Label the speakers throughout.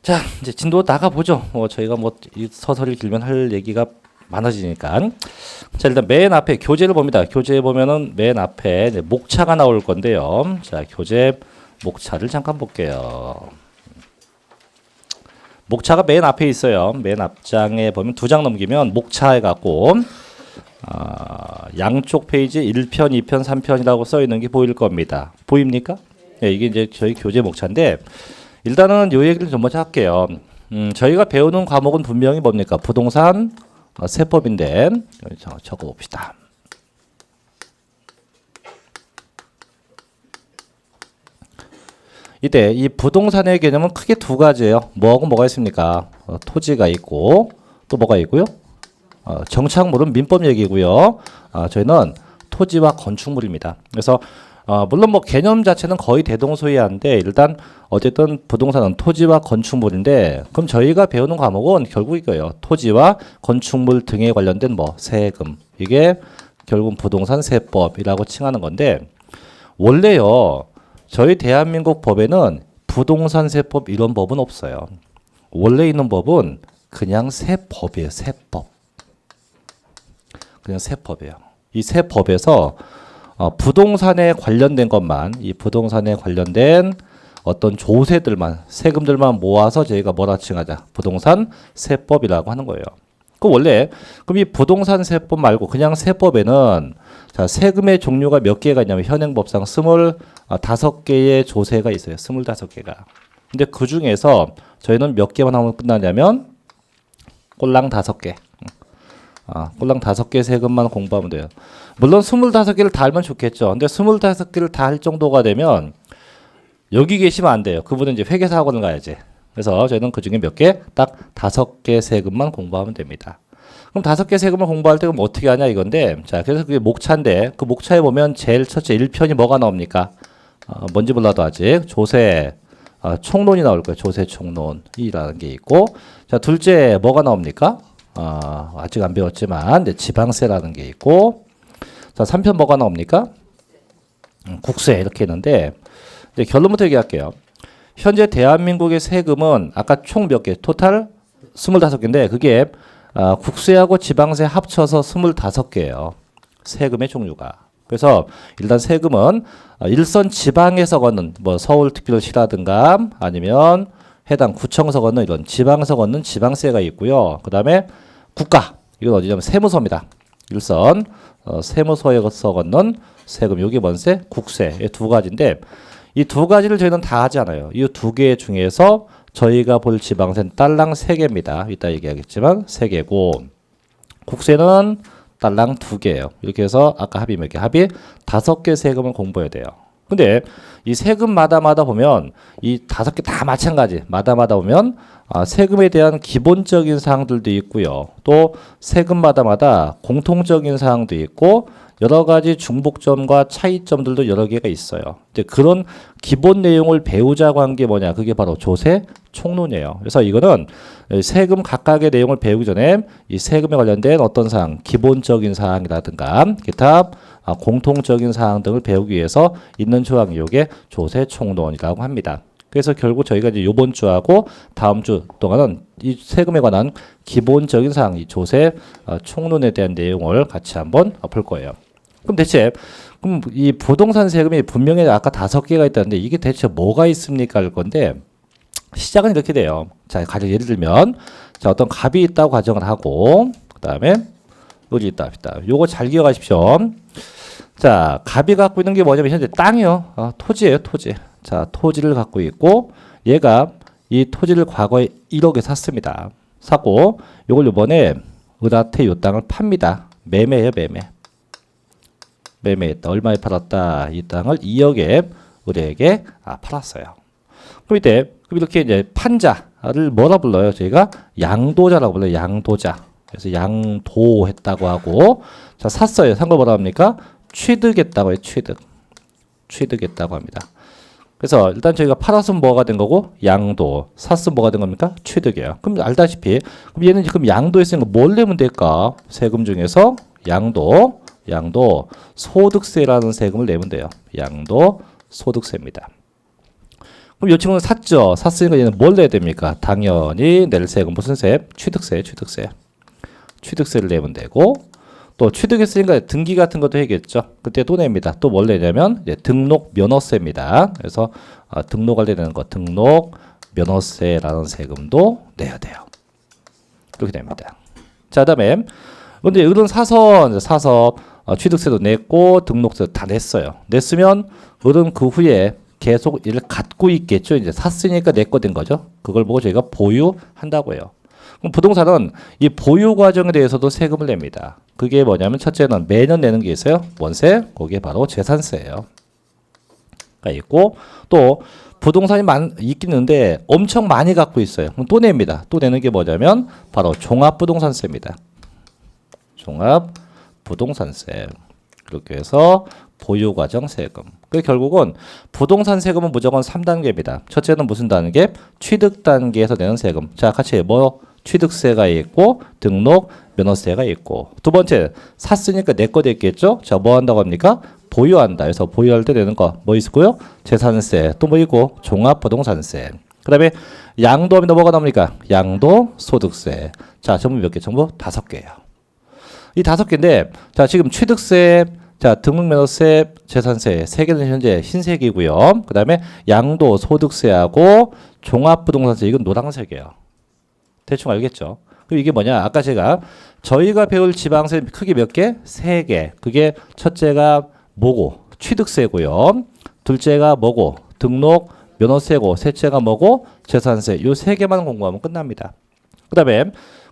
Speaker 1: 자, 이제 진도 나가보죠. 저희가 이 서설이 길면 할 얘기가 많아지니까. 자, 일단 맨 앞에 교재를 봅니다. 교재에 보면은 맨 앞에 이제 목차가 나올 건데요. 자, 교재 목차를 잠깐 볼게요. 목차가 맨 앞에 있어요. 맨 앞장에 보면 2장 넘기면 목차 해갖고 양쪽 페이지에 1편, 2편, 3편이라고 써 있는 게 보일 겁니다. 보입니까? 네, 이게 이제 저희 교재 목차인데 일단은 요 얘기를 좀 먼저 할게요. 저희가 배우는 과목은 분명히 뭡니까? 부동산 세법인데 적어 봅시다. 이때 이 부동산의 개념은 크게 2가지예요. 뭐하고 뭐가 있습니까? 토지가 있고 또 뭐가 있고요? 정착물은 민법 얘기고요. 저희는 토지와 건축물입니다. 그래서 물론 뭐 개념 자체는 거의 대동소이한데 일단 어쨌든 부동산은 토지와 건축물인데 그럼 저희가 배우는 과목은 결국 이거예요. 토지와 건축물 등에 관련된 뭐 세금 이게 결국 부동산 세법이라고 칭하는 건데 원래요 저희 대한민국 법에는 부동산 세법 이런 법은 없어요. 원래 있는 법은 그냥 세법이에요. 세법. 그냥 세법이에요. 이 세법에서 부동산에 관련된 것만 이 부동산에 관련된 어떤 조세들만 세금들만 모아서 저희가 뭐라 칭하자 부동산 세법이라고 하는 거예요. 그 원래 그럼 이 부동산 세법 말고 그냥 세법에는 자 세금의 종류가 몇 개가 있냐면 현행법상 25개의 조세가 있어요. 25개가. 근데 그 중에서 저희는 몇 개만 하면 끝나냐면 꼴랑 5개. 꼴랑 5개 세금만 공부하면 돼요. 물론 25개를 다 알면 좋겠죠. 근데 25개를 다 할 정도가 되면 여기 계시면 안 돼요. 그분은 이제 회계사학원을 가야지. 그래서 저희는 그 중에 몇 개? 딱 5개 세금만 공부하면 됩니다. 그럼 5개 세금을 공부할 때 그럼 어떻게 하냐 이건데 자 그래서 그게 목차인데 그 목차에 보면 제일 첫째 1편이 뭐가 나옵니까? 뭔지 몰라도 아직 조세 총론이 나올 거예요. 조세 총론이라는 게 있고 자 둘째 뭐가 나옵니까? 아직 안 배웠지만 이제 지방세라는 게 있고 자 3편 뭐가 나옵니까? 국세 이렇게 있는데 이제 결론부터 얘기할게요. 현재 대한민국의 세금은 아까 총 몇 개? 토탈 25개인데 그게 국세하고 지방세 합쳐서 25개예요. 세금의 종류가. 그래서 일단 세금은 일선 지방에서 걷는 뭐 서울특별시라든가 아니면 해당 구청에서 걷는 이런 지방에서 걷는 지방세가 있고요. 그 다음에 국가 이건 어디냐면 세무서입니다. 일선 세무서에서 걷는 세금 여기 뭔세? 국세 이 2가지인데 이 2가지를 저희는 다 하지 않아요. 이 2개 중에서 저희가 볼 지방세는 딸랑 3개입니다. 이따 얘기하겠지만 3개고 국세는 딸랑 2개예요. 이렇게 해서 아까 합이 몇 개? 합이 5개 세금을 공부해야 돼요. 근데 이 세금마다 보면 이 5개 다 마찬가지 마다 보면 세금에 대한 기본적인 사항들도 있고요. 또 세금마다 공통적인 사항도 있고 여러 가지 중복점과 차이점들도 여러 개가 있어요. 근데 그런 기본 내용을 배우자고 한 게 뭐냐? 그게 바로 조세 총론이에요. 그래서 이거는 세금 각각의 내용을 배우기 전에 이 세금에 관련된 어떤 사항, 기본적인 사항이라든가 기타 공통적인 사항 등을 배우기 위해서 있는 조항이 이게 조세 총론이라고 합니다. 그래서 결국 저희가 이제 이번 주하고 다음 주 동안은 이 세금에 관한 기본적인 사항, 이 조세 총론에 대한 내용을 같이 한번 볼 거예요. 그럼 대체 그럼 이 부동산 세금이 분명히 아까 5개가 있다는데 이게 대체 뭐가 있습니까? 할 건데 시작은 이렇게 돼요. 자, 가령 예를 들면 자 어떤 값이 있다고 가정을 하고 그 다음에 여기 있다. 요거 잘 기억하십시오. 자, 값이 갖고 있는 게 뭐냐면 현재 땅이요. 토지예요, 토지. 자, 토지를 갖고 있고 얘가 이 토지를 과거에 1억에 샀습니다. 사고 요걸 이번에 을한테 요 땅을 팝니다. 매매예요, 매매. 매매했다. 얼마에 팔았다? 이 땅을 2억에 을에게 팔았어요. 그럼 이때 이렇게 이제 판자를 뭐라 불러요? 저희가 양도자라고 불러요. 양도자. 그래서 양도했다고 하고 자, 샀어요. 산 거 뭐라 합니까? 취득했다고 해요. 취득했다고 합니다. 그래서 일단 저희가 팔았으면 뭐가 된 거고 양도, 샀으면 뭐가 된 겁니까? 취득이에요. 그럼 알다시피 그럼 얘는 지금 양도했으니까 뭘 내면 될까? 세금 중에서 양도 소득세라는 세금을 내면 돼요. 양도 소득세입니다. 그럼 이 친구는 샀죠. 샀으니까 얘는 뭘 내야 됩니까? 당연히 낼 세금 무슨 세? 취득세, 취득세. 취득세를 내면 되고 또 취득했으니까 등기 같은 것도 해야겠죠. 그때 또 냅니다. 또 뭘 내냐면 이제 등록 면허세입니다. 그래서 등록할 때 내는 거 등록 면허세라는 세금도 내야 돼요. 그렇게 됩니다. 자, 그다음에 근데 어른 사서 취득세도 냈고 등록세도 다 냈어요. 냈으면 어른 그 후에 계속 이를 갖고 있겠죠. 이제 샀으니까 내 거 된 거죠. 그걸 보고 저희가 보유한다고 해요. 그럼 부동산은 이 보유 과정에 대해서도 세금을 냅니다. 그게 뭐냐면 첫째는 매년 내는 게 있어요. 원세, 그게 바로 재산세예요. 가 있고 또 부동산이 있긴 있는데 엄청 많이 갖고 있어요. 그럼 또 냅니다. 또 내는 게 뭐냐면 바로 종합부동산세입니다. 종합부동산세. 그렇게 해서 보유과정 세금. 그 결국은 부동산 세금은 무조건 3단계입니다. 첫째는 무슨 단계? 취득 단계에서 내는 세금. 자, 같이 뭐 취득세가 있고 등록 면허세가 있고 두 번째 샀으니까 내 거 됐겠죠? 자, 뭐 한다고 합니까? 보유한다. 그래서 보유할 때 내는 거 뭐 있고요? 재산세. 또 뭐 있고? 종합부동산세. 그 다음에 양도하면 뭐가 나옵니까? 양도소득세. 자, 전부 몇 개? 전부 5개예요. 이 5개인데 자, 지금 취득세, 자, 등록면허세, 재산세 3개는 현재 흰색이고요. 그 다음에 양도소득세하고 종합부동산세 이건 노란색이에요. 대충 알겠죠? 그리고 이게 뭐냐? 아까 저희가 배울 지방세 크게 몇 개? 3개. 그게 첫째가 뭐고? 취득세고요. 둘째가 뭐고? 등록 면허세고. 셋째가 뭐고? 재산세. 요 3개만 공부하면 끝납니다. 그 다음에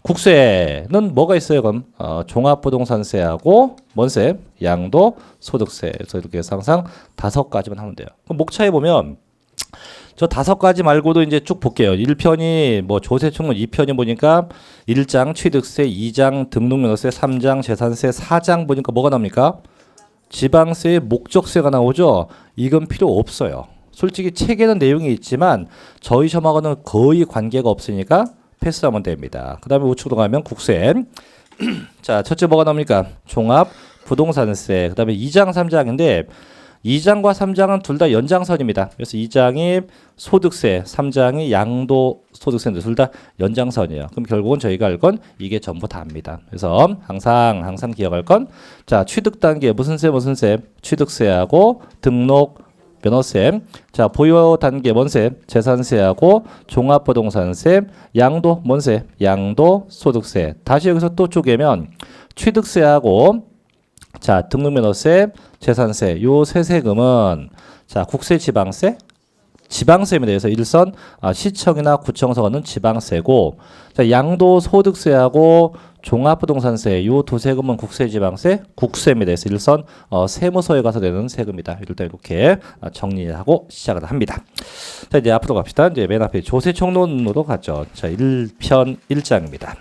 Speaker 1: 국세는 뭐가 있어요? 그럼 종합부동산세하고 뭔 세? 양도소득세. 그래서 이렇게 해서 항상 5가지만 하면 돼요. 그럼 목차에 보면 저 5가지 말고도 이제 쭉 볼게요. 1편이 뭐 조세청문, 2편이 보니까 1장 취득세, 2장 등록면허세, 3장 재산세, 4장 보니까 뭐가 나옵니까? 지방세의 목적세가 나오죠. 이건 필요 없어요. 솔직히 책에는 내용이 있지만 저희 시험하고는 거의 관계가 없으니까 패스하면 됩니다. 그 다음에 우측으로 가면 국세. 자, 첫째 뭐가 나옵니까? 종합부동산세. 그 다음에 2장, 3장인데 2장과 3장은 둘 다 연장선입니다. 그래서 2장이 소득세, 3장이 양도소득세인데 둘 다 연장선이에요. 그럼 결국은 저희가 알 건 이게 전부 다입니다. 그래서 항상 기억할 건 자, 취득 단계 무슨 세? 취득세하고 등록 면허세. 자, 보유 단계 뭔세? 재산세하고 종합부동산세, 양도 뭔세? 양도소득세. 다시 여기서 또 쪼개면 취득세하고 자, 등록면허세, 재산세 요 세 세금은 자, 국세, 지방세, 지방세입니다. 그래서 일선 시청이나 구청에서 걷는 지방세고 자, 양도소득세하고 종합부동산세 요 두 세금은 국세, 지방세, 국세입니다. 그래서 일선 세무서에 가서 내는 세금이다. 일단 이렇게 정리하고 시작을 합니다. 자, 이제 앞으로 갑시다. 이제 맨 앞에 조세청론으로 가죠. 자, 1편 1장입니다.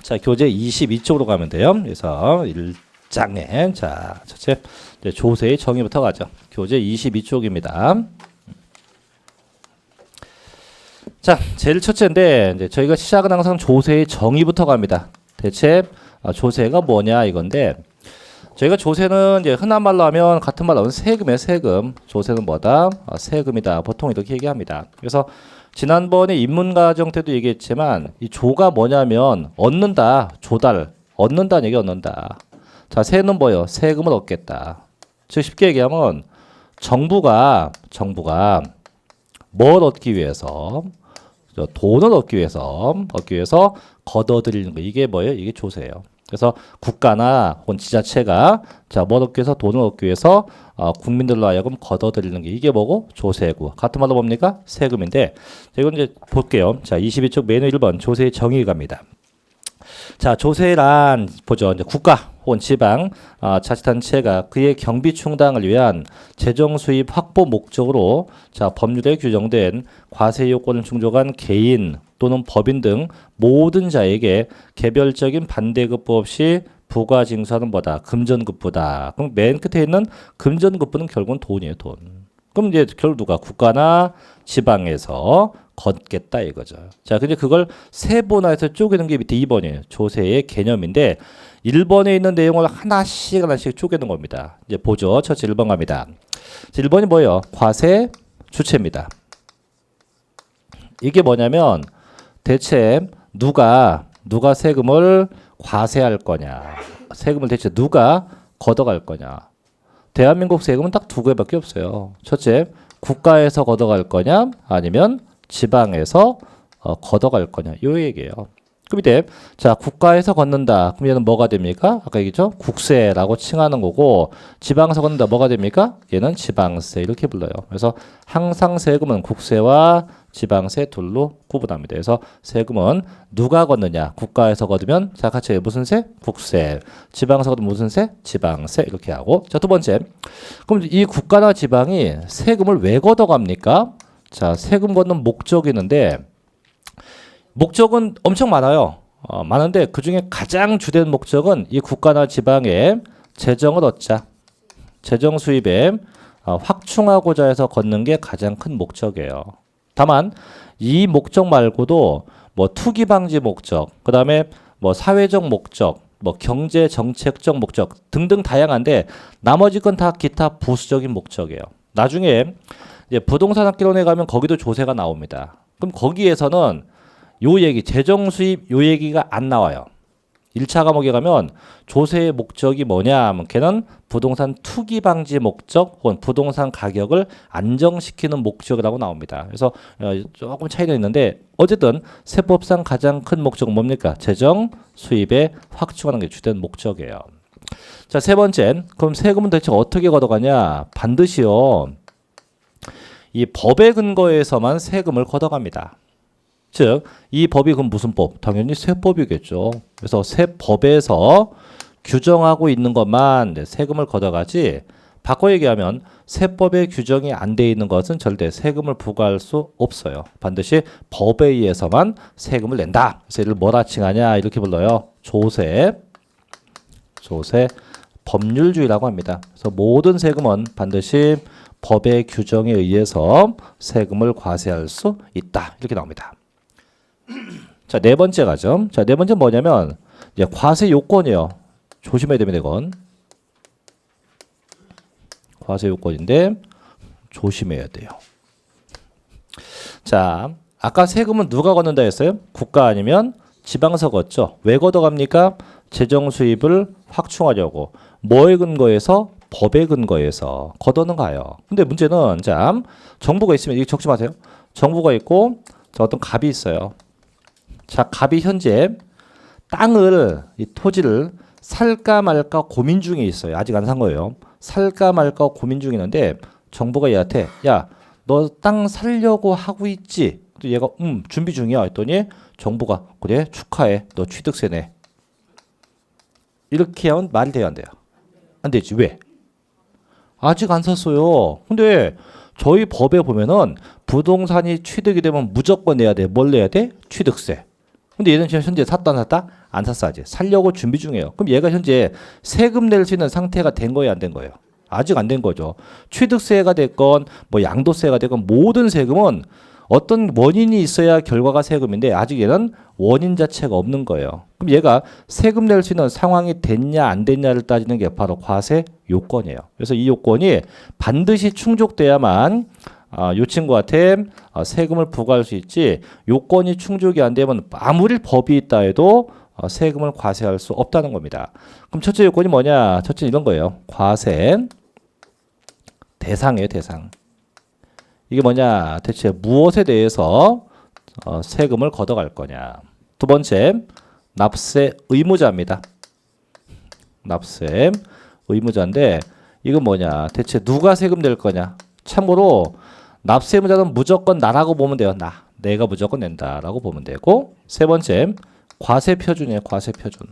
Speaker 1: 자, 교재 22쪽으로 가면 돼요. 그래서 1장에 자, 첫째 이제 조세의 정의부터 가죠. 교재 22쪽입니다. 자, 제일 첫째인데 이제 저희가 시작은 항상 조세의 정의부터 갑니다. 대체 조세가 뭐냐 이건데 저희가 조세는 이제 흔한 말로 하면 같은 말로 하면 세금이에요. 세금. 조세는 뭐다? 세금이다. 보통 이렇게 얘기합니다. 그래서 지난번에 인문과정 때도 얘기했지만 이 조가 뭐냐면 얻는다, 조달, 얻는다는 얘기 얻는다. 자, 세는 뭐예요? 세금을 얻겠다. 즉 쉽게 얘기하면 정부가 뭘 얻기 위해서 돈을 얻기 위해서 걷어들이는 거 이게 뭐예요? 이게 조세예요. 그래서 국가나 혹은 지자체가 자, 뭘 얻기 위해서 돈을 얻기 위해서 국민들로 하여금 걷어들이는 게 이게 뭐고? 조세고. 같은 말로 뭡니까? 세금인데 자, 이건 이제 볼게요. 자, 22쪽 메뉴 1번 조세의 정의 갑니다. 자, 조세란 보죠. 이제 국가 혹은 지방 자치단체가 그의 경비 충당을 위한 재정 수입 확보 목적으로 자, 법률에 규정된 과세 요건을 충족한 개인 또는 법인 등 모든 자에게 개별적인 반대급부 없이 부과 징수하는 뭐다? 금전급부다. 그럼 맨 끝에 있는 금전급부는 결국은 돈이에요, 돈. 그럼 이제 결국 누가 국가나 지방에서 걷겠다 이거죠. 자, 근데 그걸 세분화해서 쪼개는 게 밑에 2번이에요. 조세의 개념인데 1번에 있는 내용을 하나씩 쪼개는 겁니다. 이제 보죠. 첫째 1번 갑니다. 자, 1번이 뭐예요? 과세 주체입니다. 이게 뭐냐면 대체 누가 세금을 과세할 거냐, 세금을 대체 누가 걷어갈 거냐. 대한민국 세금은 딱 두 개밖에 없어요. 첫째, 국가에서 걷어갈 거냐 아니면 지방에서 걷어갈 거냐, 요 얘기예요. 그럼 이때 자, 국가에서 걷는다. 그럼 얘는 뭐가 됩니까? 아까 얘기죠? 국세라고 칭하는 거고, 지방에서 걷는다. 뭐가 됩니까? 얘는 지방세 이렇게 불러요. 그래서 항상 세금은 국세와 지방세 둘로 구분합니다. 그래서 세금은 누가 걷느냐? 국가에서 걷으면 자, 같이 무슨 세? 국세. 지방에서 걷으면 무슨 세? 지방세 이렇게 하고. 자, 두 번째. 그럼 이 국가나 지방이 세금을 왜 걷어갑니까? 자, 세금 걷는 목적이 있는데 목적은 엄청 많아요. 많은데 그 중에 가장 주된 목적은 이 국가나 지방의 재정을 얻자, 재정 수입에 확충하고자 해서 걷는 게 가장 큰 목적이에요. 다만 이 목적 말고도 뭐 투기 방지 목적, 그 다음에 뭐 사회적 목적, 뭐 경제 정책적 목적 등등 다양한데 나머지 건 다 기타 부수적인 목적이에요. 나중에 이제 부동산 학개론에 가면 거기도 조세가 나옵니다. 그럼 거기에서는 요 얘기, 재정 수입 요 얘기가 안 나와요. 1차 과목에 가면 조세의 목적이 뭐냐 하면 걔는 부동산 투기 방지 목적 혹은 부동산 가격을 안정시키는 목적이라고 나옵니다. 그래서 조금 차이가 있는데 어쨌든 세법상 가장 큰 목적은 뭡니까? 재정 수입에 확충하는 게 주된 목적이에요. 자, 세 번째, 그럼 세금은 대체 어떻게 걷어가냐? 반드시요, 이 법에 근거해서만 세금을 걷어갑니다. 즉, 이 법이 그럼 무슨 법? 당연히 세법이겠죠. 그래서 세법에서 규정하고 있는 것만 세금을 걷어가지, 바꿔 얘기하면 세법에 규정이 안 돼 있는 것은 절대 세금을 부과할 수 없어요. 반드시 법에 의해서만 세금을 낸다. 그래서 이를 뭐라 칭하냐? 이렇게 불러요. 조세 법률주의라고 합니다. 그래서 모든 세금은 반드시 법의 규정에 의해서 세금을 과세할 수 있다. 이렇게 나옵니다. 자, 네 번째 가죠. 자, 네 번째 뭐냐면 이제 과세 요건이에요. 조심해야 됩니다. 이건 과세 요건인데 조심해야 돼요. 자, 아까 세금은 누가 걷는다 했어요? 국가 아니면 지방에서 걷죠. 왜 걷어갑니까? 재정 수입을 확충하려고. 뭐에 근거해서? 법에 근거해서 걷어는 가요. 근데 문제는 자, 정부가 있으면 이거 적지 마세요. 정부가 있고 자, 어떤 갑이 있어요. 자, 갑이 현재 땅을, 이 토지를 살까 말까 고민 중에 있어요. 아직 안 산 거예요. 살까 말까 고민 중에 있는데 정부가 얘한테 야, 너 땅 살려고 하고 있지? 또 얘가 준비 중이야 했더니 정부가 그래 축하해. 너 취득세 내. 이렇게 하면 말이 돼요, 안 돼요? 안 되지. 왜? 아직 안 샀어요. 근데 저희 법에 보면은 부동산이 취득이 되면 무조건 내야 돼. 뭘 내야 돼? 취득세. 근데 얘는 지금 현재 샀다 안 샀다? 안 샀어 아직. 살려고 준비 중이에요. 그럼 얘가 현재 세금 낼 수 있는 상태가 된 거예요, 안 된 거예요? 아직 안 된 거죠. 취득세가 됐건 뭐 양도세가 됐건 모든 세금은 어떤 원인이 있어야 결과가 세금인데 아직 얘는 원인 자체가 없는 거예요. 그럼 얘가 세금 낼 수 있는 상황이 됐냐 안 됐냐를 따지는 게 바로 과세 요건이에요. 그래서 이 요건이 반드시 충족돼야만 이 친구한테 세금을 부과할 수 있지, 요건이 충족이 안 되면 아무리 법이 있다 해도 세금을 과세할 수 없다는 겁니다. 그럼 첫째 요건이 뭐냐? 첫째 이런 거예요. 과세 대상이에요, 대상. 이게 뭐냐? 대체 무엇에 대해서 세금을 걷어갈 거냐? 두 번째, 납세 의무자입니다. 납세 의무자인데 이건 뭐냐? 대체 누가 세금 낼 거냐? 참고로 납세 의무자는 무조건 나라고 보면 돼요. 내가 무조건 낸다라고 보면 되고, 세 번째, 과세 표준이에요. 과세 표준.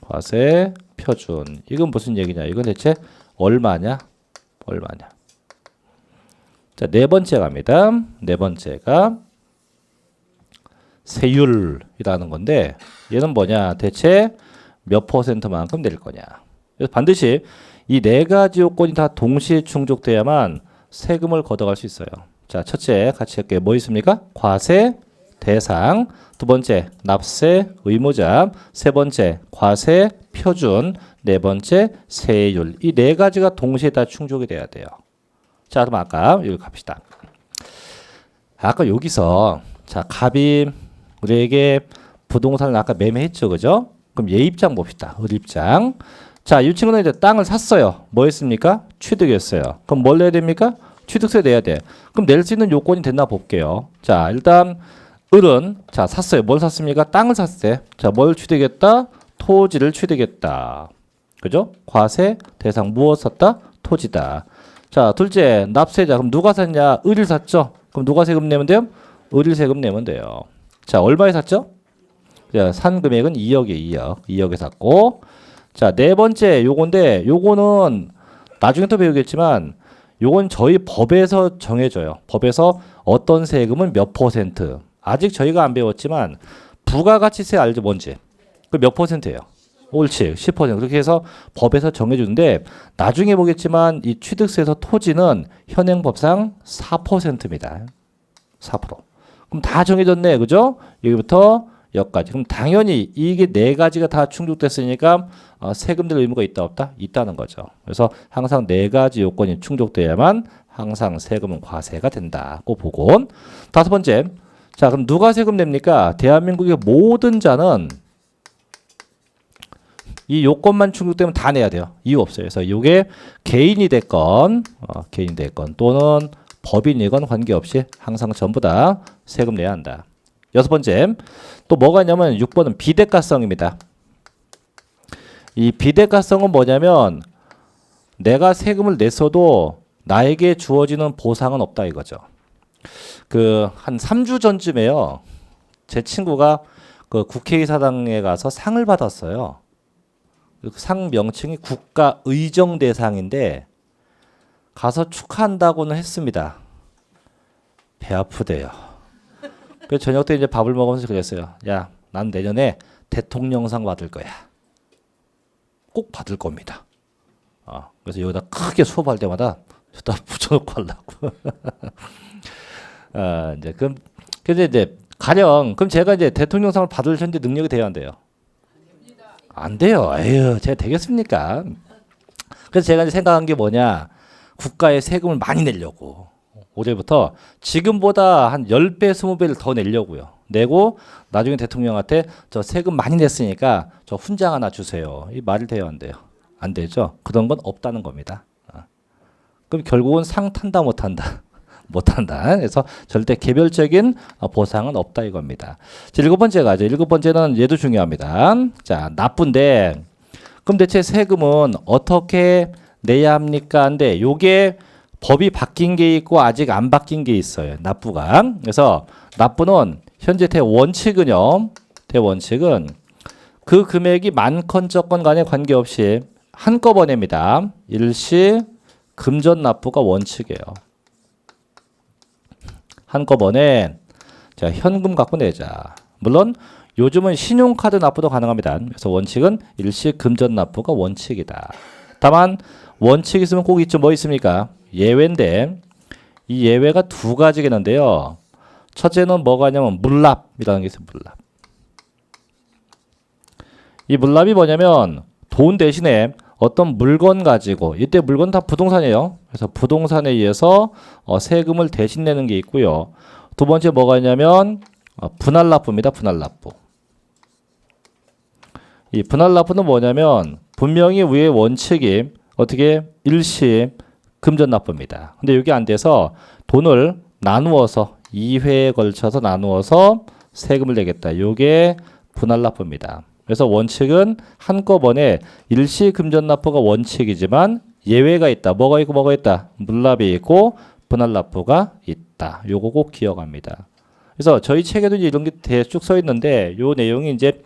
Speaker 1: 과세 표준. 이건 무슨 얘기냐? 이건 대체 얼마냐? 얼마냐? 자, 네 번째 갑니다. 네 번째가 세율이라는 건데 얘는 뭐냐? 대체 몇 퍼센트만큼 낼 거냐? 그래서 반드시 이 네 가지 요건이 다 동시에 충족돼야만 세금을 걷어갈 수 있어요. 자, 첫째 같이 할게요. 뭐 있습니까? 과세 대상, 두 번째 납세 의무자, 세 번째 과세 표준, 네 번째 세율. 이 네 가지가 동시에 다 충족이 돼야 돼요. 자, 그럼 아까 여기 갑시다. 아까 여기서 자, 갑이 우리에게 부동산을 아까 매매했죠, 그죠? 그럼 얘 입장 봅시다. 을 입장. 자, 이 친구는 이제 땅을 샀어요. 뭐 했습니까? 취득했어요. 그럼 뭘 내야 됩니까? 취득세 내야 돼. 그럼 낼 수 있는 요건이 됐나 볼게요. 자, 일단 을은 자, 샀어요. 뭘 샀습니까? 땅을 샀어요. 자, 뭘 취득했다? 토지를 취득했다. 그죠? 과세 대상 무엇 샀다? 토지다. 자, 둘째 납세자. 그럼 누가 샀냐? 을이 샀죠. 그럼 누가 세금 내면 돼요? 을이 세금 내면 돼요. 자, 얼마에 샀죠? 자, 산 금액은 2억이에요. 2억에 샀고. 자, 네 번째 요건데 요거는 나중에 또 배우겠지만 요건 저희 법에서 정해져요. 법에서 어떤 세금은 몇 퍼센트. 아직 저희가 안 배웠지만 부가가치세 알죠? 뭔지. 그 몇 퍼센트예요? 옳지. 10%. 그렇게 해서 법에서 정해주는데 나중에 보겠지만 이 취득세에서 토지는 현행법상 4%입니다. 4%. 그럼 다 정해졌네. 그죠? 여기부터 여기까지. 그럼 당연히 이게 네 가지가 다 충족됐으니까 세금 낼 의무가 있다 없다? 있다는 거죠. 그래서 항상 네 가지 요건이 충족돼야만 항상 세금은 과세가 된다고 보고. 다섯 번째. 자, 그럼 누가 세금 냅니까? 대한민국의 모든 자는 이 요건만 충족되면 다 내야 돼요. 이유 없어요. 그래서 이게 개인이 됐건 또는 법인이건 관계없이 항상 전부 다 세금 내야 한다. 여섯 번째, 또 뭐가 있냐면 6번은 비대가성입니다. 이 비대가성은 뭐냐면 내가 세금을 냈어도 나에게 주어지는 보상은 없다 이거죠. 그 한 3주 전쯤에요. 제 친구가 그 국회의사당에 가서 상을 받았어요. 그 상 명칭이 국가의정대상인데 가서 축하한다고는 했습니다. 배 아프대요. 그래서 저녁 때 이제 밥을 먹으면서 그랬어요. 야, 난 내년에 대통령상 받을 거야. 꼭 받을 겁니다. 그래서 여기다 크게 수업할 때마다 여기다 붙여놓고 하려고. 이제 근데 이제 가령 그럼 제가 이제 대통령상을 받을 현재 능력이 돼야 안 돼요? 안 돼요. 에휴, 제가 되겠습니까? 그래서 제가 이제 생각한 게 뭐냐? 국가에 세금을 많이 내려고. 올해부터 지금보다 한 10배, 20배를 더 내려고요. 내고 나중에 대통령한테 저 세금 많이 냈으니까 저 훈장 하나 주세요. 이 말이 돼요, 안 돼요? 안 되죠. 그런 건 없다는 겁니다. 그럼 결국은 상 탄다 못 탄다. 못한다. 그래서 절대 개별적인 보상은 없다 이겁니다. 자, 일곱 번째 가죠. 일곱 번째는 얘도 중요합니다. 자, 나쁜데 그럼 대체 세금은 어떻게 내야 합니까? 근데 요게 법이 바뀐 게 있고 아직 안 바뀐 게 있어요. 납부가. 그래서 납부는 현재 대원칙은요. 대원칙은 그 금액이 많건 적건 간에 관계없이 한꺼번에입니다. 일시 금전 납부가 원칙이에요. 한꺼번에 자, 현금 갖고 내자. 물론 요즘은 신용카드 납부도 가능합니다. 그래서 원칙은 일시 금전 납부가 원칙이다. 다만 원칙이 있으면 꼭 있죠. 뭐 있습니까? 예외인데 이 예외가 두 가지가 있는데요. 첫째는 뭐가 있냐면 물납이라는 게 있어요. 물납. 이 물납이 뭐냐면 돈 대신에 어떤 물건 가지고 이때 물건 다 부동산이에요. 그래서 부동산에 의해서 세금을 대신 내는 게 있고요. 두 번째 뭐가 있냐면 분할납부입니다. 분할납부. 이 분할납부는 뭐냐면 분명히 위에 원칙이 어떻게 일시 금전납부입니다. 근데 이게 안 돼서 돈을 나누어서 2회에 걸쳐서 나누어서 세금을 내겠다. 이게 분할납부입니다. 그래서 원칙은 한꺼번에 일시 금전납부가 원칙이지만 예외가 있다. 뭐가 있고 뭐가 있다. 물납이 있고 분할납부가 있다. 요거 꼭 기억합니다. 그래서 저희 책에도 이제 이런 게 대쭉 써 있는데 요 내용이 이제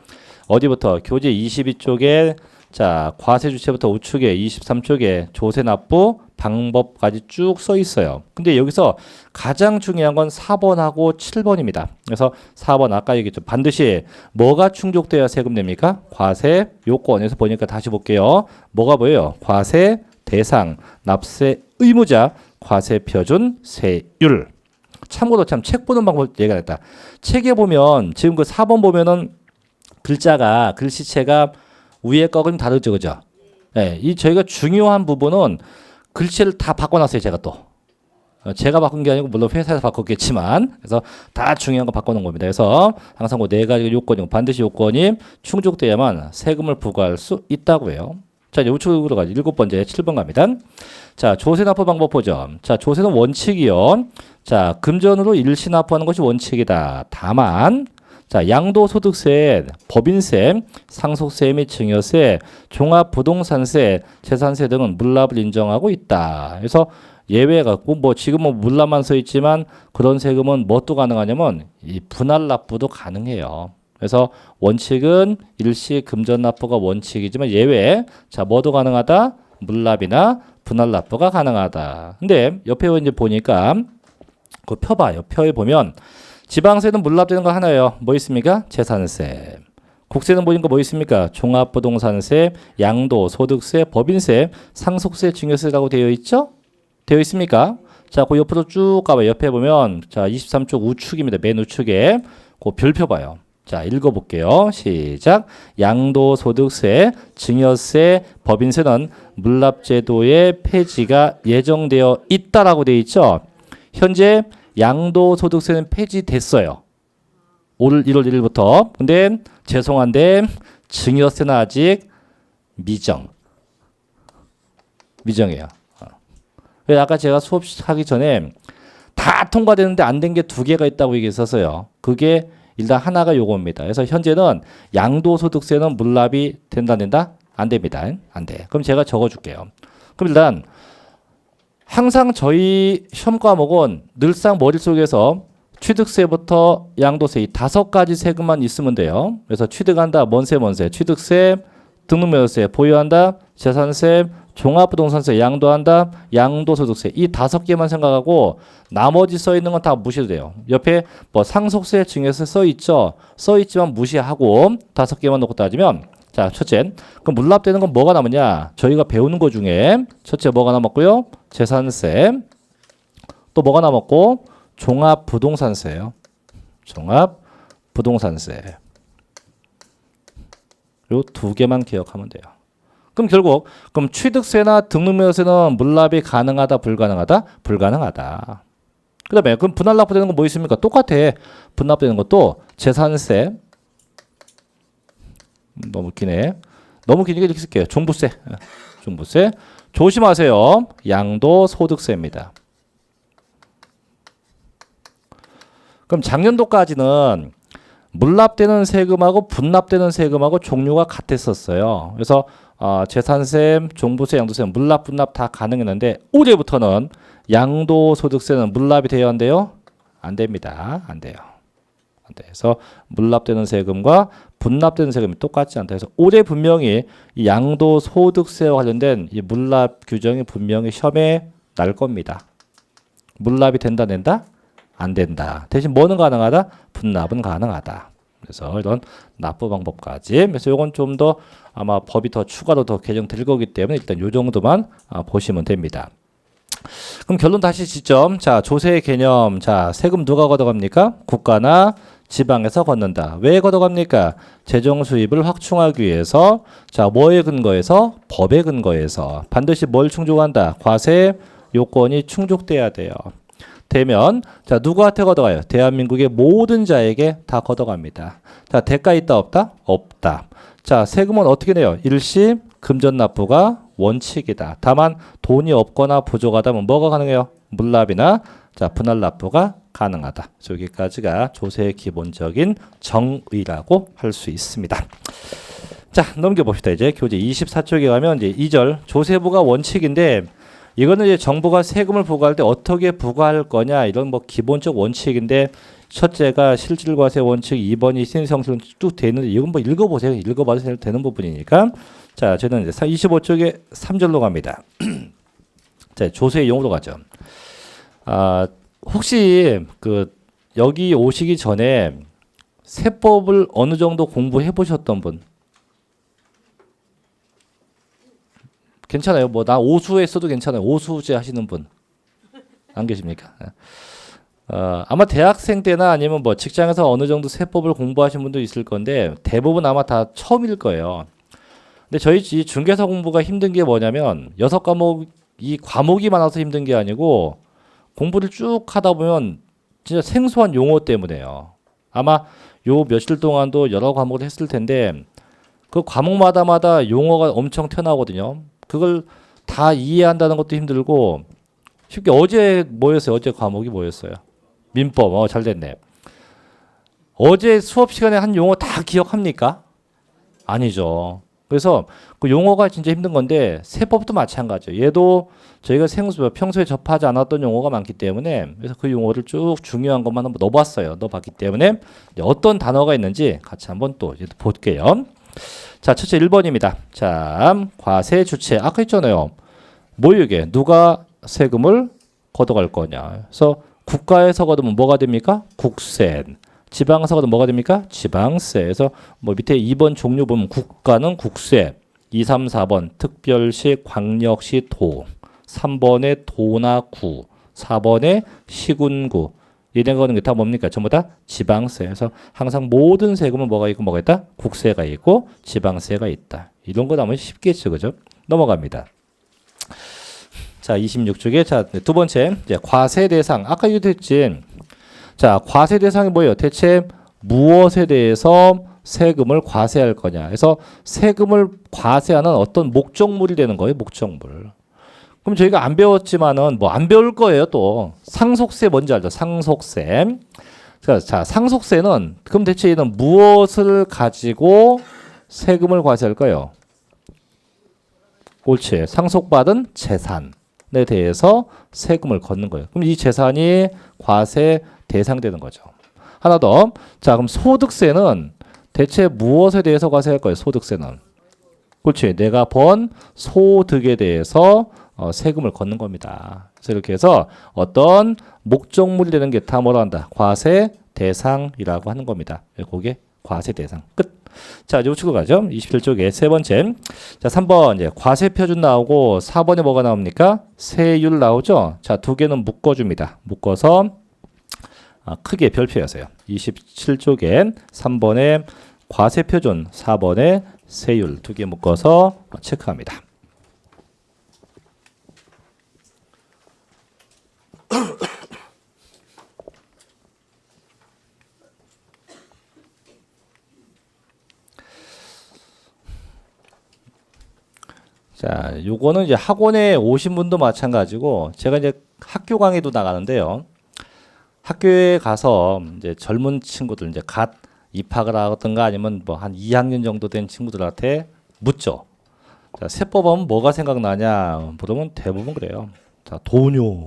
Speaker 1: 어디부터 교재 22쪽에 자 과세 주체부터 우측에 23쪽에 조세 납부 방법까지 쭉 써 있어요. 근데 여기서 가장 중요한 건 4번하고 7번입니다. 그래서 4번 아까 얘기했죠. 반드시 뭐가 충족돼야 세금 냅니까? 과세 요건에서 보니까 다시 볼게요. 뭐가 보여요? 과세 대상, 납세 의무자, 과세 표준, 세율. 참고로 참 책 보는 방법 얘기가 했다. 책에 보면 지금 그 4번 보면은 글자가 글씨체가 위에 거가 좀 다르죠, 그죠? 네, 이 저희가 중요한 부분은 글씨를 다 바꿔놨어요, 제가 또. 제가 바꾼 게 아니고 물론 회사에서 바꿨겠지만 그래서 다 중요한 거 바꿔놓은 겁니다. 그래서 항상 그 네 가지 요건이고 반드시 요건이 충족돼야만 세금을 부과할 수 있다고 해요. 자, 이제 우측으로 가죠. 7번째 7번 갑니다. 자, 조세 납부 방법 보죠. 자, 조세는 원칙이요. 자, 금전으로 일시 납부하는 것이 원칙이다. 다만 자, 양도소득세, 법인세, 상속세 및 증여세, 종합부동산세, 재산세 등은 물납을 인정하고 있다. 그래서 예외가 있고 뭐 지금은 물납만 써 있지만 그런 세금은 뭣도 가능하냐면 이 분할 납부도 가능해요. 그래서 원칙은 일시 금전 납부가 원칙이지만 예외 자 뭐도 가능하다 물납이나 분할 납부가 가능하다. 근데 옆에 이제 보니까 그 표 봐요. 표에 보면 지방세는 물납되는 거 하나예요. 뭐 있습니까? 재산세. 국세는 보니까 뭐 있습니까? 종합부동산세, 양도소득세, 법인세, 상속세, 증여세라고 되어 있죠? 되어 있습니까? 자, 그 옆으로 쭉 가봐요. 옆에 보면 자 23쪽 우측입니다. 맨 우측에 그 별표 봐요. 자, 읽어볼게요. 시작. 양도소득세, 증여세, 법인세는 물납제도의 폐지가 예정되어 있다라고 되어 있죠. 현재 양도소득세는 폐지됐어요. 올 1월 1일부터. 근데 죄송한데 증여세는 아직 미정이에요. 그래서 아까 제가 수업하기 전에 다 통과되는데 안 된 게 두 개가 있다고 얘기했었어요. 그게 일단 하나가 요겁니다. 그래서 현재는 양도소득세는 물납이 된다 안 된다? 안 됩니다. 안 돼. 그럼 제가 적어줄게요. 그럼 일단 항상 저희 시험 과목은 늘상 머릿속에서 취득세부터 양도세 이 5가지 세금만 있으면 돼요. 그래서 취득한다. 뭔세 취득세, 등록면허세, 보유한다. 재산세, 종합부동산세, 양도한다. 양도소득세 이 5개만 생각하고 나머지 써 있는 건 다 무시해도 돼요. 옆에 뭐 상속세, 증여세 써 있죠. 써 있지만 무시하고 5개만 놓고 따지면 자, 첫째. 그럼 물납되는 건 뭐가 남았냐? 저희가 배우는 것 중에 첫째 뭐가 남았고요? 재산세. 또 뭐가 남았고? 종합부동산세예요. 종합부동산세. 요 2개만 기억하면 돼요. 그럼 결국 그럼 취득세나 등록면허세는 물납이 가능하다, 불가능하다? 불가능하다. 그다음에 그럼 분할 납부되는 건 뭐 있습니까? 똑같아. 분납되는 것도 재산세. 너무 기네. 너무 기니까 이렇게 쓸게요. 종부세. 종부세. 조심하세요. 양도소득세입니다. 그럼 작년도까지는 물납되는 세금하고 분납되는 세금하고 종류가 같았었어요. 그래서 재산세, 종부세, 양도세, 물납, 분납 다 가능했는데 올해부터는 양도소득세는 물납이 돼야 한대요? 안 됩니다. 안 돼요. 안 돼. 그래서 물납되는 세금과 분납되는 세금이 똑같지 않다. 그래서 올해 분명히 이 양도소득세와 관련된 이 물납 규정이 분명히 시험에 날 겁니다. 물납이 된다, 낸다? 안 된다. 대신 뭐는 가능하다? 분납은 가능하다. 그래서 이런 납부 방법까지. 그래서 이건 좀 더 아마 법이 더 추가로 더 개정될 거기 때문에 일단 이 정도만 보시면 됩니다. 그럼 결론 다시 지점. 자, 조세 개념. 자, 세금 누가 걷어갑니까? 국가나 지방에서 걷는다. 왜 걷어갑니까? 재정 수입을 확충하기 위해서. 자, 뭐에 근거해서? 법에 근거해서. 반드시 뭘 충족한다? 과세 요건이 충족돼야 돼요. 되면 자 누구한테 걷어가요? 대한민국의 모든 자에게 다 걷어갑니다. 자 대가 있다 없다? 없다. 자 세금은 어떻게 내요? 일시 금전 납부가 원칙이다. 다만 돈이 없거나 부족하다면 뭐가 가능해요? 물납이나 자 분할 납부가 가능하다. 여기까지가 조세의 기본적인 정의라고 할 수 있습니다. 자 넘겨봅시다. 이제 교재 24쪽에 가면 이제 2절 조세부가 원칙인데 이거는 이제 정부가 세금을 부과할 때 어떻게 부과할 거냐 이런 뭐 기본적 원칙인데 첫째가 실질과세 원칙, 2번이 신성실 쭉 되는데 이건 뭐 읽어보세요. 읽어봐도 되는 부분이니까. 자, 저는 이제 25쪽에 3절로 갑니다. 자, 조세 용어로 가죠. 혹시 그 여기 오시기 전에 세법을 어느 정도 공부해 보셨던 분? 괜찮아요. 뭐 나 오수했어도 괜찮아요. 오수제 하시는 분 안 계십니까? 아마 대학생 때나 아니면 뭐 직장에서 어느 정도 세법을 공부하신 분도 있을 건데 대부분 아마 다 처음일 거예요. 근데 저희 이 중개사 공부가 힘든 게 뭐냐면 6과목이 과목이 많아서 힘든 게 아니고 공부를 쭉 하다 보면 진짜 생소한 용어 때문에요. 아마 요 며칠 동안도 여러 과목을 했을 텐데 그 과목마다 용어가 엄청 튀어나오거든요. 그걸 다 이해한다는 것도 힘들고 쉽게 어제 뭐였어요? 어제 과목이 뭐였어요? 민법. 잘 됐네. 어제 수업 시간에 한 용어 다 기억합니까? 아니죠. 그래서 그 용어가 진짜 힘든 건데 세법도 마찬가지예요. 얘도 저희가 평소에 접하지 않았던 용어가 많기 때문에 그래서 그 용어를 쭉 중요한 것만 한번 넣어봤기 때문에 어떤 단어가 있는지 같이 한번 또 볼게요. 자, 첫째 1번입니다. 자, 과세 주체. 아까 있잖아요. 뭐 이게 누가 세금을 걷어갈 거냐. 그래서 국가에서 걷으면 뭐가 됩니까? 국세. 지방에서 걷으면 뭐가 됩니까? 지방세. 그래서 뭐 밑에 2번 종류 보면 국가는 국세, 2, 3, 4번 특별시, 광역시, 도, 3번에 도나 구, 4번에 시군구. 이런 거는 다 뭡니까? 전부 다 지방세. 그래서 항상 모든 세금은 뭐가 있고 뭐가 있다? 국세가 있고 지방세가 있다. 이런 거 나오면 쉽겠죠, 그죠? 넘어갑니다. 자, 26쪽에 자, 두 번째 이제 과세 대상. 아까 이거 됐지. 자, 과세 대상이 뭐예요? 대체 무엇에 대해서 세금을 과세할 거냐? 그래서 세금을 과세하는 어떤 목적물이 되는 거예요, 목적물. 그럼 저희가 안 배웠지만은 뭐 안 배울 거예요, 또. 상속세 뭔지 알죠? 상속세. 자, 상속세는 그럼 대체 얘는 무엇을 가지고 세금을 과세할까요? 옳지. 상속받은 재산에 대해서 세금을 걷는 거예요. 그럼 이 재산이 과세 대상되는 거죠. 하나 더. 자, 그럼 소득세는 대체 무엇에 대해서 과세할 거예요? 소득세는. 그렇지. 내가 번 소득에 대해서 세금을 걷는 겁니다. 그래서 이렇게 해서 어떤 목적물이 되는 게 다 뭐라 한다? 과세 대상이라고 하는 겁니다. 그게 과세 대상. 끝. 자, 이제 우측으로 가죠. 27쪽에 세 번째. 자, 3번 이제 과세 표준 나오고 4번에 뭐가 나옵니까? 세율 나오죠. 자, 두 개는 묶어줍니다. 묶어서 크게 별표하세요. 27쪽엔 3번에 과세 표준, 4번에 세율 두 개 묶어서 체크합니다. 자, 요거는 이제 학원에 오신 분도 마찬가지고 제가 이제 학교 강의도 나가는데요. 학교에 가서 이제 젊은 친구들 이제 갓 입학을 하든가 아니면 뭐 한 2학년 정도 된 친구들한테 묻죠. 자, 세법하면 뭐가 생각나냐 물으면 대부분 그래요. 자, 돈요.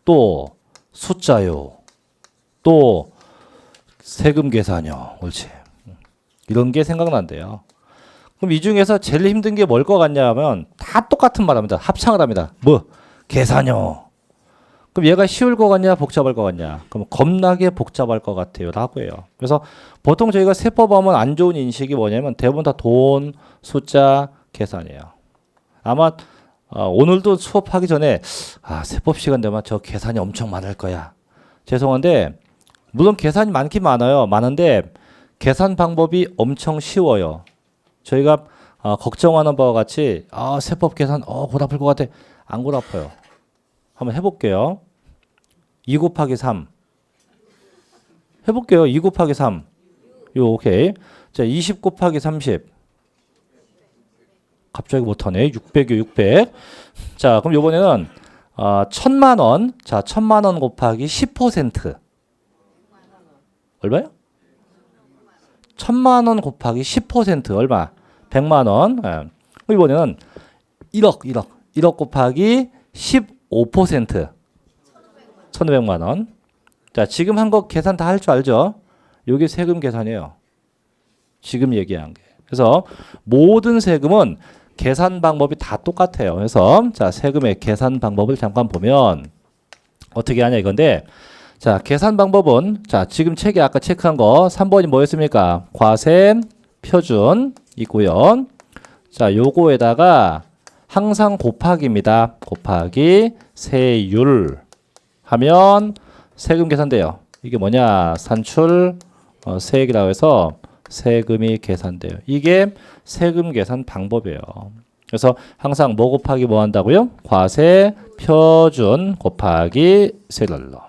Speaker 1: 또 숫자요. 또 세금 계산요. 옳지. 이런 게 생각난대요. 그럼 이 중에서 제일 힘든 게 뭘 것 같냐 하면 다 똑같은 말 합니다. 합창을 합니다. 뭐? 계산요. 그럼 얘가 쉬울 것 같냐 복잡할 것 같냐? 그럼 겁나게 복잡할 것 같아요 라고 해요. 그래서 보통 저희가 세법하면 안 좋은 인식이 뭐냐면 대부분 다 돈, 숫자, 계산이에요. 아마 오늘도 수업하기 전에 세법 시간 되면 저 계산이 엄청 많을 거야. 죄송한데 물론 계산이 많긴 많아요. 많은데 계산 방법이 엄청 쉬워요. 저희가 걱정하는 바와 같이 세법 계산 골아플 것 같아. 안 골아파요. 한번 해볼게요. 2 곱하기 3 해볼게요. 2 곱하기 3 오케이. 자, 20 곱하기 30 갑자기 못하네. 600이요. 600. 자, 그럼 이번에는 1000만 원. 자, 1000만 원 곱하기 10% 얼마요? 1000만 원 곱하기 10% 얼마? 100만 원. 예. 이번에는 1억 곱하기 15% 1500만 원. 자, 지금 한 거 계산 다 할 줄 알죠? 이게 세금 계산이에요. 지금 얘기한 게. 그래서 모든 세금은 계산 방법이 다 똑같아요. 그래서 자, 세금의 계산 방법을 잠깐 보면 어떻게 하냐 이건데, 자, 계산 방법은 자, 지금 책에 아까 체크한 거 3번이 뭐였습니까? 과세 표준 있고요. 자, 요거에다가 항상 곱하기입니다. 곱하기 세율 하면 세금 계산돼요. 이게 뭐냐? 산출 세액이라고 해서 세금이 계산돼요. 이게 세금 계산 방법이에요. 그래서 항상 뭐 곱하기 뭐 한다고요? 과세 표준 곱하기 세율로.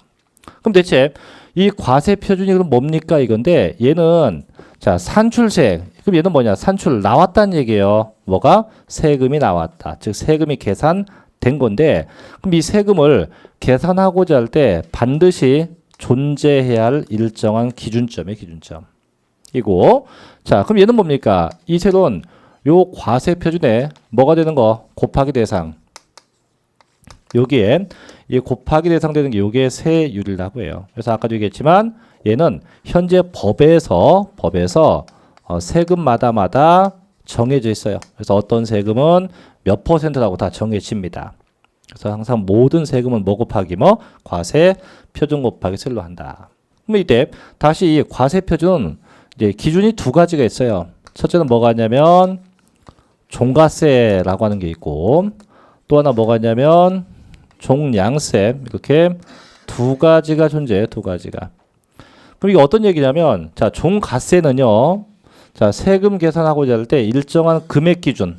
Speaker 1: 그럼 대체 이 과세 표준이 그럼 뭡니까 이건데 얘는 자 산출세액. 그럼 얘는 뭐냐? 산출 나왔다는 얘기예요. 뭐가? 세금이 나왔다. 즉 세금이 계산된 건데 그럼 이 세금을 계산하고자 할 때 반드시 존재해야 할 일정한 기준점이에요. 기준점. 이고 자 그럼 얘는 뭡니까? 이 세로는 요 과세 표준에 뭐가 되는 거? 곱하기 대상. 여기에 이 곱하기 대상 되는 게 요게 세율이라고 해요. 그래서 아까도 얘기했지만 얘는 현재 법에서 세금마다 정해져 있어요. 그래서 어떤 세금은 몇 %라고 다 정해집니다. 그래서 항상 모든 세금은 뭐 곱하기 뭐 과세 표준 곱하기 세율로 한다. 그럼 이때 다시 이 과세 표준은 이제 기준이 두 가지가 있어요. 첫째는 뭐가 있냐면 종가세라고 하는 게 있고 또 하나 뭐가 있냐면 종량세 이렇게 두 가지가 존재해요. 두 가지가. 그럼 이게 어떤 얘기냐면 자 종가세는요. 자 세금 계산하고자 할 때 일정한 금액 기준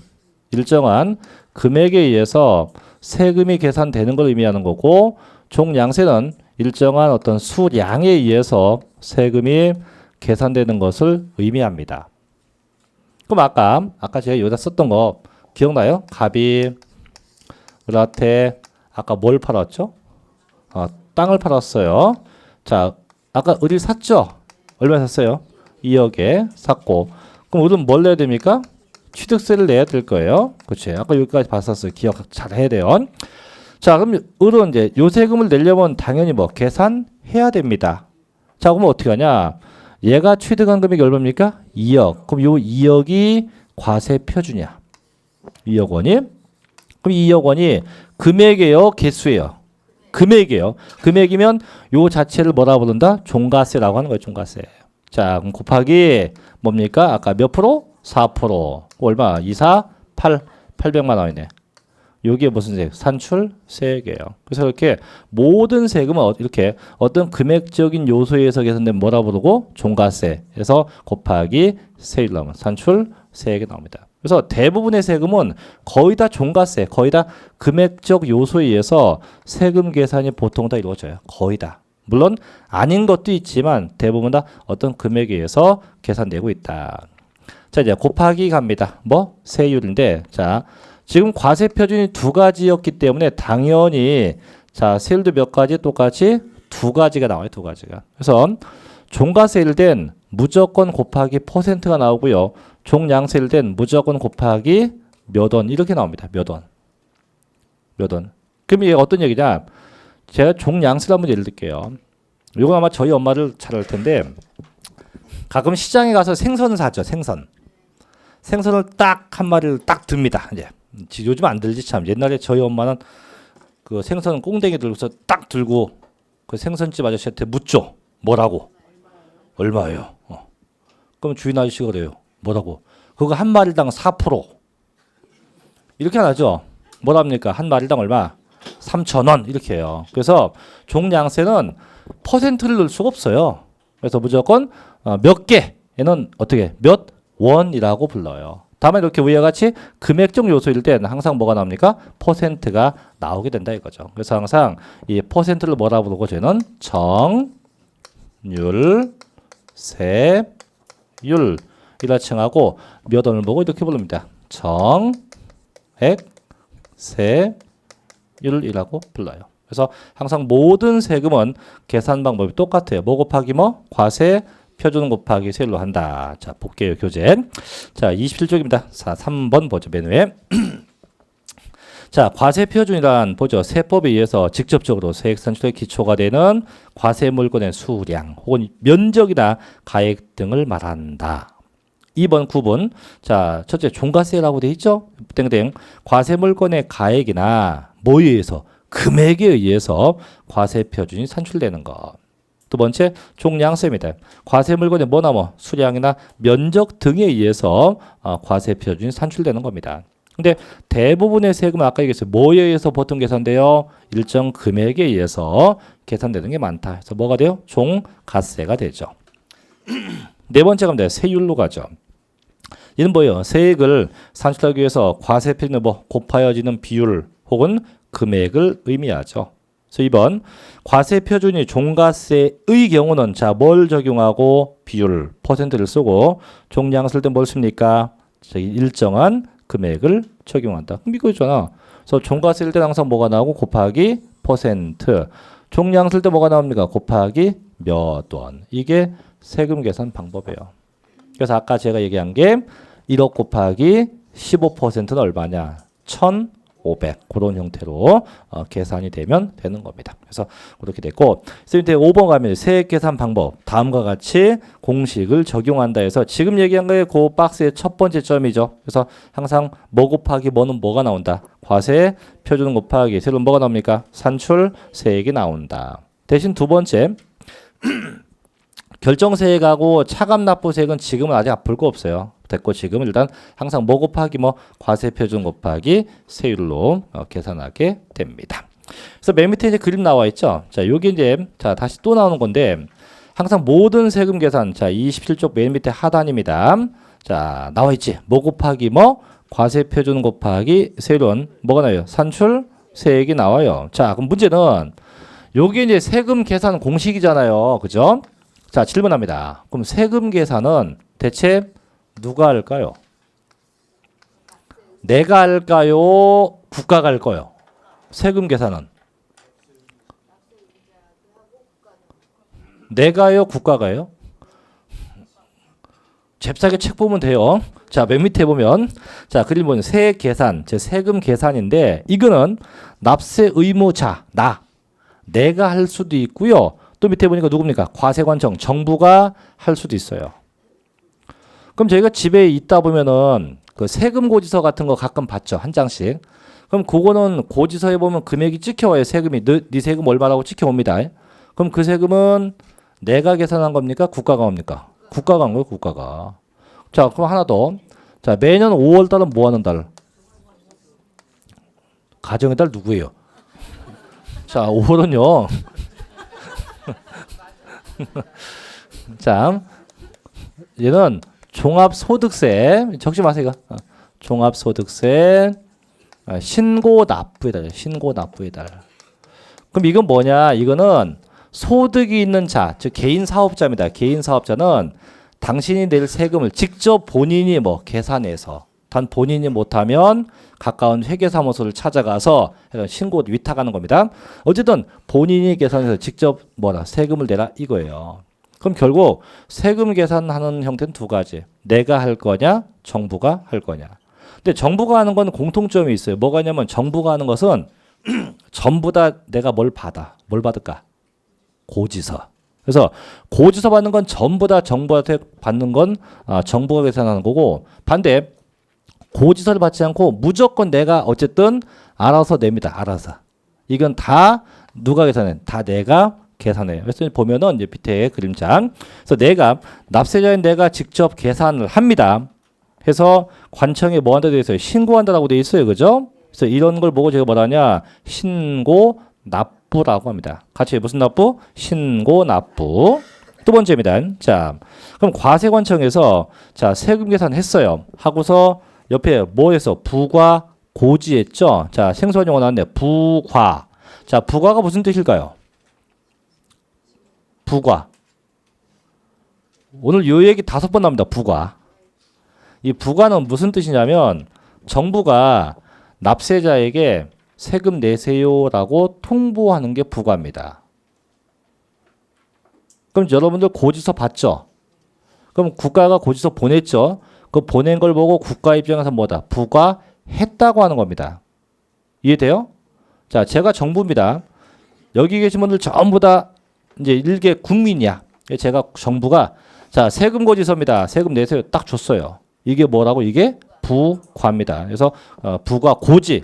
Speaker 1: 일정한 금액에 의해서 세금이 계산되는 걸 의미하는 거고 종량세는 일정한 어떤 수량에 의해서 세금이 계산되는 것을 의미합니다. 그럼 아까 제가 여기다 썼던 거 기억나요? 갑이 을한테 아까 뭘 팔았죠? 땅을 팔았어요. 자, 아까 을이 샀죠? 얼마 샀어요? 2억에 샀고. 그럼 을은 뭘 내야 됩니까? 취득세를 내야 될 거예요. 그렇지? 아까 여기까지 봤었어요. 기억 잘 해야 돼요. 자, 그럼 을은 이제 요 세금을 내려면 당연히 뭐 계산해야 됩니다. 자, 그러면 어떻게 하냐? 얘가 취득한 금액이 얼마입니까? 2억. 그럼 요 2억이 과세 표준이야. 2억 원이. 그럼 2억 원이 금액이에요? 개수예요? 금액이에요. 금액이면 요 자체를 뭐라 부른다? 종가세라고 하는 거예요. 종가세. 자, 그럼 곱하기 뭡니까? 아까 몇 프로? 4%. 얼마? 2, 4, 8. 800만 원이네. 여기에 무슨 세액? 산출세액이에요. 그래서 이렇게 모든 세금은 이렇게 어떤 금액적인 요소에서 계산된 뭐라 부르고 종가세에서 곱하기 세율 나오면 산출세액이 나옵니다. 그래서 대부분의 세금은 거의 다 종가세, 거의 다 금액적 요소에 의해서 세금 계산이 보통 다 이루어져요. 거의 다. 물론 아닌 것도 있지만 대부분 다 어떤 금액에 의해서 계산되고 있다. 자, 이제 곱하기 갑니다. 뭐? 세율인데, 자, 지금 과세 표준이 두 가지였기 때문에 당연히 자 세율도 몇 가지 똑같이 두 가지가 나와요. 두 가지가. 그래서 종가세일 땐 무조건 곱하기 퍼센트가 나오고요. 종량세일 땐 무조건 곱하기 몇 원 이렇게 나옵니다. 몇 원. 몇 원. 그럼 이게 어떤 얘기냐? 제가 종량세를 한번 예를 들게요. 이건 아마 저희 엄마를 잘 알 텐데 가끔 시장에 가서 생선을 사죠. 생선을 딱 한 마리를 딱 듭니다. 이제 요즘 안 들지 참. 옛날에 저희 엄마는 그 생선 꽁댕이 들고서 딱 들고 그 생선집 아저씨한테 묻죠. 뭐라고? 얼마예요? 그럼 주인 아저씨가 그래요. 뭐라고? 그거 한 마리당 4%. 이렇게 안 하죠. 뭐랍니까? 한 마리당 얼마? 3,000원 이렇게 해요. 그래서 종량세는 퍼센트를 넣을 수가 없어요. 그래서 무조건 몇 개에는 어떻게 몇 원이라고 불러요. 다만 이렇게 위와 같이 금액적 요소일 때는 항상 뭐가 나옵니까? 퍼센트가 나오게 된다 이거죠. 그래서 항상 이 퍼센트를 뭐라 부르고 저희는 정률, 세율 이라 칭하고 몇 원을 보고 이렇게 부릅니다. 정액, 세율이라고 불러요. 그래서 항상 모든 세금은 계산 방법이 똑같아요. 뭐 곱하기 뭐? 과세 표준 곱하기 세율로 한다. 자, 볼게요. 교재. 자, 27쪽입니다. 자, 3번 보죠. 맨 위에. 자, 과세 표준이란 보죠. 세법에 의해서 직접적으로 세액 산출의 기초가 되는 과세 물건의 수량 혹은 면적이나 가액 등을 말한다. 2번 9번. 자, 첫째 종가세라고 돼 있죠? 땡땡. 과세 물건의 가액이나 뭐에 의해서 금액에 의해서 과세 표준이 산출되는 것. 두 번째 종량세입니다. 과세 물건의 뭐나 뭐 수량이나 면적 등에 의해서 과세 표준이 산출되는 겁니다. 근데 대부분의 세금은 아까 얘기했어요. 뭐에 의해서 보통 계산돼요? 일정 금액에 의해서 계산되는 게 많다. 그래서 뭐가 돼요? 종가세가 되죠. 네 번째 갑니다. 세율로 가죠. 이는 뭐예요? 세액을 산출하기 위해서 과세 표준에 뭐 곱하여지는 비율 혹은 금액을 의미하죠. 그래서 2번 과세 표준이 종가세의 경우는 자, 뭘 적용하고 비율 퍼센트를 쓰고 종량 쓸 때 뭘 씁니까? 일정한 금액을 적용한다. 그럼 이거잖아. 그래서 종가세 쓸 때 항상 뭐가 나오고 곱하기 퍼센트. 종량 쓸 때 뭐가 나옵니까? 곱하기 몇 원. 이게 세금 계산 방법이에요. 그래서 아까 제가 얘기한 게 1억 곱하기 15%는 얼마냐? 1,500. 그런 형태로 계산이 되면 되는 겁니다. 그래서 그렇게 됐고, 밑에 5번 가면 세액 계산 방법 다음과 같이 공식을 적용한다 해서 지금 얘기한 거에 그 박스의 첫 번째 점이죠. 그래서 항상 뭐 곱하기 뭐는 뭐가 나온다. 과세 표준 곱하기 세로는 뭐가 나옵니까? 산출 세액이 나온다. 대신 두 번째 결정세액하고 차감납부세액은 지금은 아직 볼 거 없어요. 됐고 지금은 일단 항상 뭐 곱하기 뭐 과세표준 곱하기 세율로 계산하게 됩니다. 그래서 맨 밑에 이제 그림 나와 있죠. 자, 요게 이제 자 다시 또 나오는 건데 항상 모든 세금 계산 자 27쪽 맨 밑에 하단입니다. 자 나와 있지. 뭐 곱하기 뭐 과세표준 곱하기 세율은 뭐가 나와요? 산출 세액이 나와요. 자 그럼 문제는 요게 이제 세금 계산 공식이잖아요. 그죠? 자, 질문합니다. 그럼 세금 계산은 대체 누가 할까요? 내가 할까요? 국가가 할까요? 세금 계산은 내가요? 국가가요? 잽싸게 책 보면 돼요. 자, 맨 밑에 보면 자, 그림 보면 세액 계산, 제 세금 계산인데 이거는 납세 의무자 내가 할 수도 있고요. 또 밑에 보니까 누굽니까? 과세관청 정부가 할 수도 있어요. 그럼 저희가 집에 있다 보면은 그 세금 고지서 같은 거 가끔 받죠. 한 장씩. 그럼 그거는 고지서에 보면 금액이 찍혀와요. 세금이 네 세금 얼마라고 찍혀옵니다. 그럼 그 세금은 내가 계산한 겁니까? 국가가 옵니까? 국가가 한 거예요. 국가가. 자, 그럼 하나 더. 자, 매년 5월 달은 뭐 하는 달? 가정의 달 누구예요? 자, 5월은요. 자, 얘는 종합소득세 적지 마세요. 종합소득세 신고납부의 달. 신고납부의 달. 그럼 이건 뭐냐? 이거는 소득이 있는 자, 즉 개인 사업자입니다. 개인 사업자는 당신이 낼 세금을 직접 본인이 뭐 계산해서 단 본인이 못하면 가까운 회계사무소를 찾아가서 신고 위탁하는 겁니다. 어쨌든 본인이 계산해서 직접 세금을 내라 이거예요. 그럼 결국 세금 계산하는 형태는 두 가지. 내가 할 거냐, 정부가 할 거냐. 근데 정부가 하는 건 공통점이 있어요. 뭐가 있냐면 정부가 하는 것은 전부 다 내가 뭘 받을까? 고지서. 그래서 고지서 받는 건 전부 다 정부한테 받는 건 정부가 계산하는 거고 반대 고지서를 받지 않고 무조건 내가 어쨌든 알아서 냅니다. 알아서. 이건 다 누가 계산해? 다 내가 계산해요. 그래서 보면은 이제 밑에 그림장. 그래서 내가 납세자인 내가 직접 계산을 합니다. 해서 관청에 뭐 한다 되어 있어요? 신고한다라고 되어 있어요. 그죠? 그래서 이런 걸 보고 제가 뭐라냐? 신고 납부라고 합니다. 같이 무슨 납부? 신고 납부. 두 번째입니다. 자, 그럼 과세관청에서 자, 세금 계산했어요. 하고서 옆에 뭐 해서 부과 고지했죠. 자, 생소한 용어 나왔네. 부과. 자, 부과가 무슨 뜻일까요? 부과. 오늘 요 얘기 5번 나옵니다. 부과. 이 부과는 무슨 뜻이냐면 정부가 납세자에게 세금 내세요라고 통보하는 게 부과입니다. 그럼 여러분들 고지서 봤죠? 그럼 국가가 고지서 보냈죠? 그 보낸 걸 보고 국가 입장에서 뭐다? 부과했다고 하는 겁니다. 이해돼요? 자, 제가 정부입니다. 여기 계신 분들 전부 다 이제 일개 국민이야. 제가 정부가 자, 세금 고지서입니다. 세금 내세요. 딱 줬어요. 이게 뭐라고? 이게 부과입니다. 그래서 부과 고지,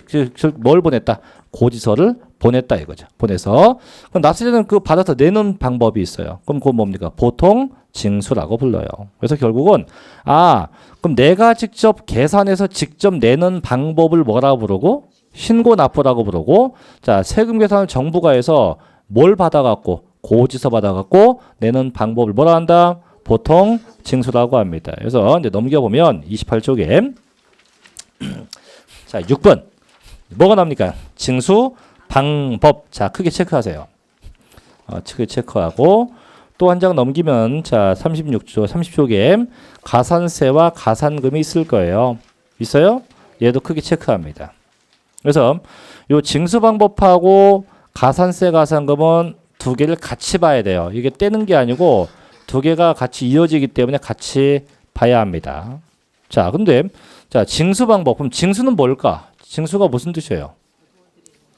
Speaker 1: 뭘 보냈다? 고지서를 보냈다 이거죠. 보내서 그럼 납세자는 그 받아서 내는 방법이 있어요. 그럼 그건 뭡니까? 보통 징수라고 불러요. 그래서 결국은 그럼 내가 직접 계산해서 직접 내는 방법을 뭐라고 부르고 신고 납부라고 부르고 자, 세금 계산을 정부가 해서 뭘 받아갖고 고지서 받아갖고 내는 방법을 뭐라 한다? 보통 징수라고 합니다. 그래서 이제 넘겨보면 28쪽에 자 6번 뭐가 나옵니까? 징수 방법. 자 크게 체크하세요. 크게 체크하고 또 한 장 넘기면 자 36쪽 30쪽에 가산세와 가산금이 있을 거예요. 있어요? 얘도 크게 체크합니다. 그래서 요 징수 방법하고 가산세 가산금은 두 개를 같이 봐야 돼요. 이게 떼는 게 아니고 두 개가 같이 이어지기 때문에 같이 봐야 합니다. 자, 근데 자 징수 방법. 그럼 징수는 뭘까? 징수가 무슨 뜻이에요?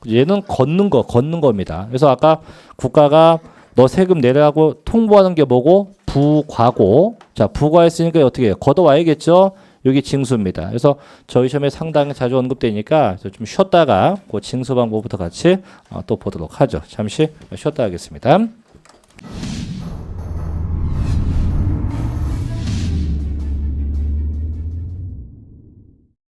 Speaker 1: 얘는 걷는 겁니다. 그래서 아까 국가가 너 세금 내라고 통보하는 게 뭐고? 부과고. 자, 부과했으니까 어떻게 해요? 걷어와야겠죠? 여기 징수입니다. 그래서 저희 시험에 상당히 자주 언급되니까 좀 쉬었다가 그 징수 방법부터 같이 또 보도록 하죠. 잠시 쉬었다 하겠습니다.